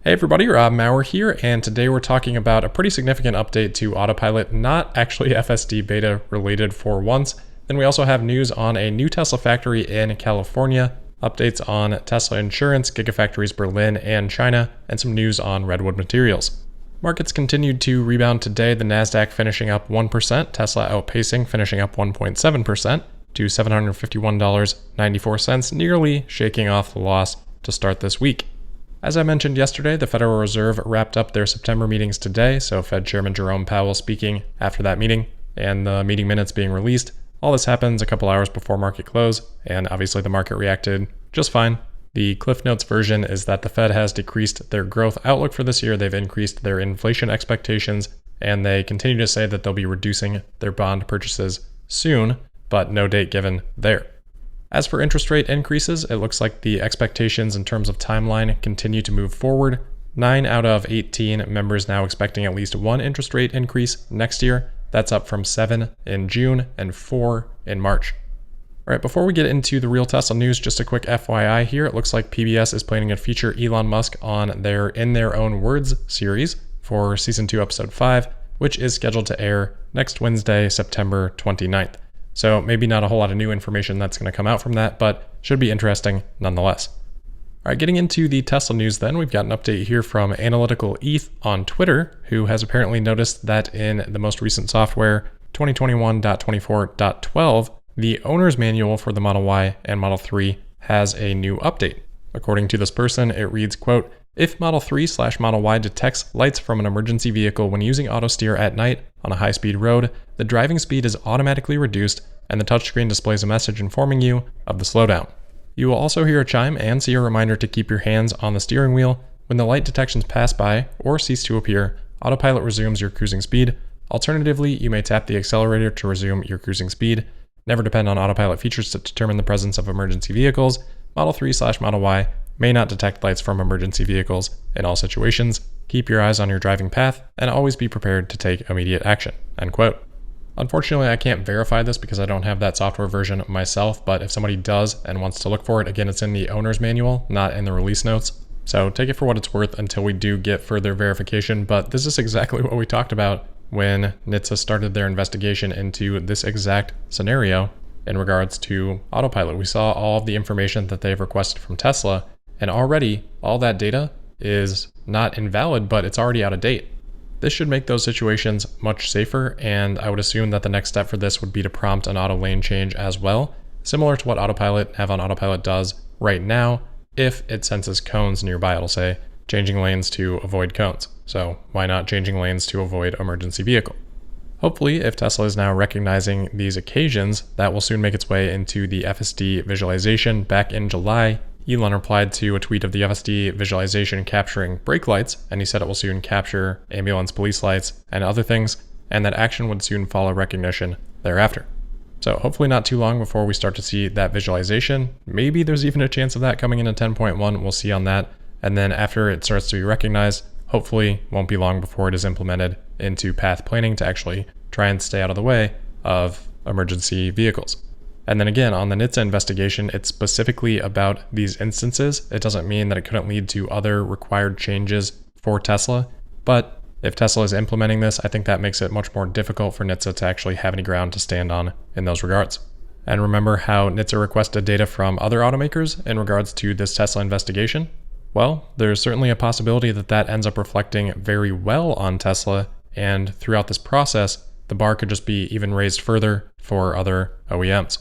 Hey everybody, Maurer here, and today we're talking about a pretty significant update to Autopilot, not actually FSD beta related for once. Then we also have news on a new Tesla factory in California, updates on Tesla insurance, Gigafactories Berlin and China, and some news on Redwood Materials. Markets continued to rebound today, the Nasdaq finishing up 1%, Tesla outpacing, finishing up 1.7% to $751.94, nearly shaking off the loss to start this week. As I mentioned yesterday, the Federal Reserve wrapped up their September meetings today, so Fed Chairman Jerome Powell speaking after that meeting, and the meeting minutes being released. All this happens a couple hours before market close, and obviously the market reacted just fine. The Cliff Notes version is that the Fed has decreased their growth outlook for this year, they've increased their inflation expectations, and they continue to say that they'll be reducing their bond purchases soon, but no date given there. As for interest rate increases, it looks like the expectations in terms of timeline continue to move forward. 9 out of 18 members now expecting at least one interest rate increase next year. That's up from 7 in June and 4 in March. All right, before we get into the real Tesla news, just a quick FYI here. It looks like PBS is planning to feature Elon Musk on their In Their Own Words series for Season 2, Episode 5, which is scheduled to air next Wednesday, September 29th. So maybe not a whole lot of new information that's going to come out from that, but should be interesting nonetheless. All right, getting into the Tesla news then, we've got an update here from Analytical ETH on Twitter, who has apparently noticed that in the most recent software, 2021.24.12, the owner's manual for the Model Y and Model 3 has a new update. According to this person, it reads, quote, "If Model 3/Model Y detects lights from an emergency vehicle when using auto steer at night on a high-speed road, the driving speed is automatically reduced and the touchscreen displays a message informing you of the slowdown. You will also hear a chime and see a reminder to keep your hands on the steering wheel. When the light detections pass by or cease to appear, Autopilot resumes your cruising speed. Alternatively, you may tap the accelerator to resume your cruising speed. Never depend on Autopilot features to determine the presence of emergency vehicles. Model 3/Model Y may not detect lights from emergency vehicles in all situations. Keep your eyes on your driving path and always be prepared to take immediate action." End quote. Unfortunately, I can't verify this because I don't have that software version myself, but if somebody does and wants to look for it, again, it's in the owner's manual, not in the release notes. So take it for what it's worth until we do get further verification, but this is exactly what we talked about when NHTSA started their investigation into this exact scenario in regards to Autopilot. We saw all of the information that they've requested from Tesla, and already all that data is not invalid, but it's already out of date. This should make those situations much safer, and I would assume that the next step for this would be to prompt an auto lane change as well, similar to what Have on Autopilot does right now. If it senses cones nearby, it'll say changing lanes to avoid cones. So why not changing lanes to avoid emergency vehicle? Hopefully, if Tesla is now recognizing these occasions, that will soon make its way into the FSD visualization. Back in July, Elon replied to a tweet of the FSD visualization capturing brake lights, and he said it will soon capture ambulance police lights and other things, and that action would soon follow recognition thereafter. So hopefully not too long before we start to see that visualization. Maybe there's even a chance of that coming in at 10.1, we'll see on that. And then after it starts to be recognized, hopefully won't be long before it is implemented into path planning to actually try and stay out of the way of emergency vehicles. And then again, on the NHTSA investigation, it's specifically about these instances. It doesn't mean that it couldn't lead to other required changes for Tesla, but if Tesla is implementing this, I think that makes it much more difficult for NHTSA to actually have any ground to stand on in those regards. And remember how NHTSA requested data from other automakers in regards to this Tesla investigation? Well, there's certainly a possibility that that ends up reflecting very well on Tesla, and throughout this process, the bar could just be even raised further for other OEMs.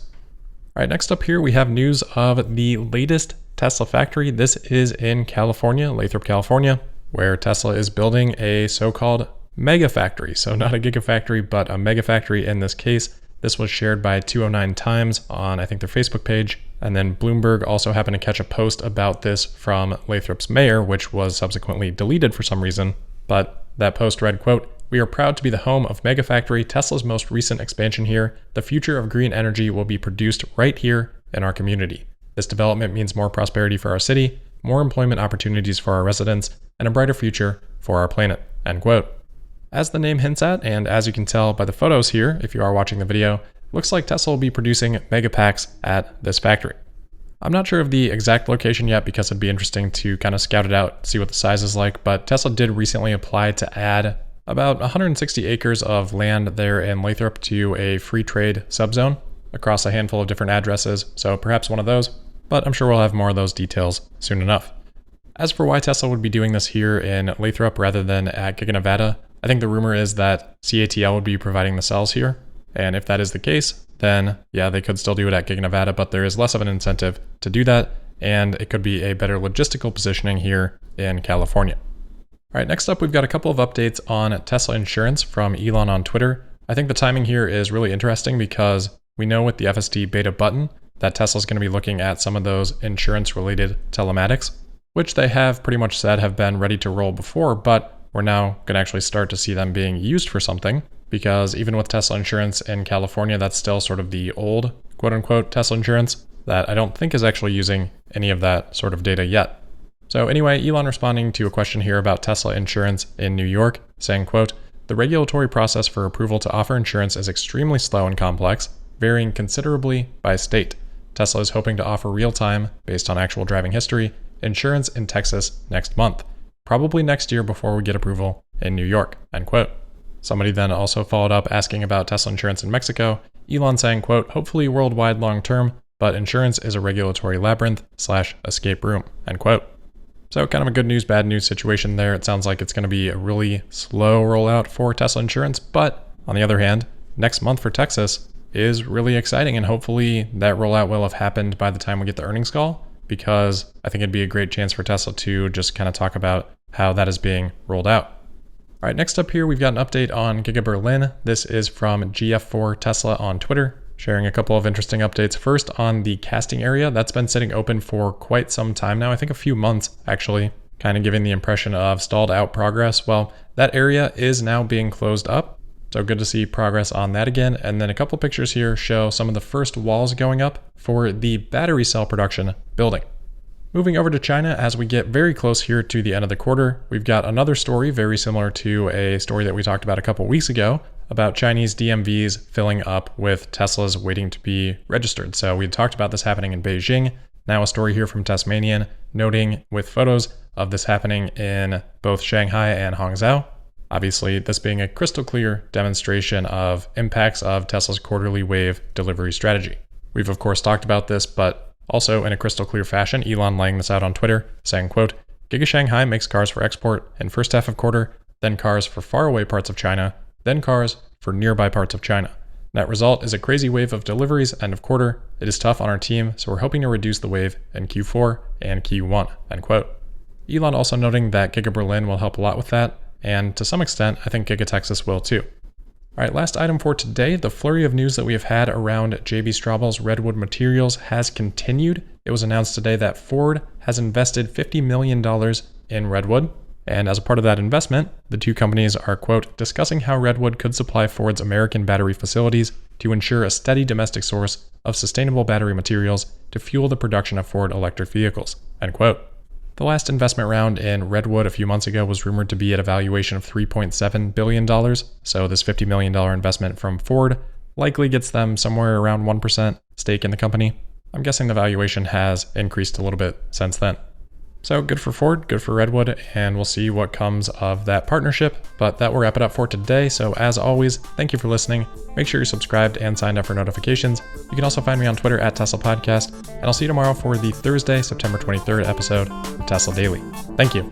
All right, next up here, we have news of the latest Tesla factory. This is in California, Lathrop, California, where Tesla is building a so-called Megafactory. So not a Gigafactory, but a Megafactory in this case. This was shared by 209 Times on, I think, their Facebook page. And then Bloomberg also happened to catch a post about this from Lathrop's mayor, which was subsequently deleted for some reason. But that post read, quote, "We are proud to be the home of Megafactory, Tesla's most recent expansion here. The future of green energy will be produced right here in our community. This development means more prosperity for our city, more employment opportunities for our residents, and a brighter future for our planet." End quote. As the name hints at, and as you can tell by the photos here, if you are watching the video, looks like Tesla will be producing megapacks at this factory. I'm not sure of the exact location yet because it'd be interesting to kind of scout it out, see what the size is like, but Tesla did recently apply to add about 160 acres of land there in Lathrop to a free trade subzone across a handful of different addresses, so perhaps one of those, but I'm sure we'll have more of those details soon enough. As for why Tesla would be doing this here in Lathrop rather than at Giga Nevada, I think the rumor is that CATL would be providing the cells here, and if that is the case, then yeah, they could still do it at Giga Nevada, but there is less of an incentive to do that, and it could be a better logistical positioning here in California. All right, next up, we've got a couple of updates on Tesla insurance from Elon on Twitter. I think the timing here is really interesting because we know with the FSD beta button that Tesla's going to be looking at some of those insurance-related telematics, which they have pretty much said have been ready to roll before, but we're now going to actually start to see them being used for something, because even with Tesla insurance in California, that's still sort of the old quote-unquote Tesla insurance that I don't think is actually using any of that sort of data yet. So anyway, Elon responding to a question here about Tesla insurance in New York, saying, quote, "The regulatory process for approval to offer insurance is extremely slow and complex, varying considerably by state. Tesla is hoping to offer real-time, based on actual driving history, insurance in Texas next month, probably next year before we get approval in New York," end quote. Somebody then also followed up asking about Tesla insurance in Mexico, Elon saying, quote, "Hopefully worldwide long-term, but insurance is a regulatory labyrinth/escape room," end quote. So kind of a good news, bad news situation there. It sounds like it's going to be a really slow rollout for Tesla insurance, but on the other hand, next month for Texas is really exciting, and hopefully that rollout will have happened by the time we get the earnings call, because I think it'd be a great chance for Tesla to just kind of talk about how that is being rolled out. All right, next up here, we've got an update on Giga Berlin. This is from GF4 Tesla on Twitter, sharing a couple of interesting updates. First, on the casting area, that's been sitting open for quite some time now, I think a few months actually, kind of giving the impression of stalled out progress. Well, that area is now being closed up, so good to see progress on that again. And then a couple pictures here show some of the first walls going up for the battery cell production building. Moving over to China, as we get very close here to the end of the quarter, we've got another story very similar to a story that we talked about a couple weeks ago about Chinese DMVs filling up with Teslas waiting to be registered. So we talked about this happening in Beijing. Now a story here from Tasmanian noting with photos of this happening in both Shanghai and Hangzhou. Obviously, this being a crystal clear demonstration of impacts of Tesla's quarterly wave delivery strategy. We've of course talked about this, but also in a crystal clear fashion, Elon laying this out on Twitter, saying, quote, "Giga Shanghai makes cars for export in first half of quarter, then cars for faraway parts of China, then cars for nearby parts of China. Net result is a crazy wave of deliveries end of quarter. It is tough on our team, so we're hoping to reduce the wave in Q4 and Q1, end quote. Elon also noting that Giga Berlin will help a lot with that, and to some extent, I think Giga Texas will too. All right, last item for today, the flurry of news that we have had around JB Straubel's Redwood Materials has continued. It was announced today that Ford has invested $50 million in Redwood. And as a part of that investment, the two companies are, quote, "discussing how Redwood could supply Ford's American battery facilities to ensure a steady domestic source of sustainable battery materials to fuel the production of Ford electric vehicles," end quote. The last investment round in Redwood a few months ago was rumored to be at a valuation of $3.7 billion. So this $50 million investment from Ford likely gets them somewhere around 1% stake in the company. I'm guessing the valuation has increased a little bit since then. So good for Ford, good for Redwood, and we'll see what comes of that partnership. But that will wrap it up for today. So as always, thank you for listening. Make sure you're subscribed and signed up for notifications. You can also find me on Twitter at Tesla Podcast, and I'll see you tomorrow for the Thursday, September 23rd episode of Tesla Daily. Thank you.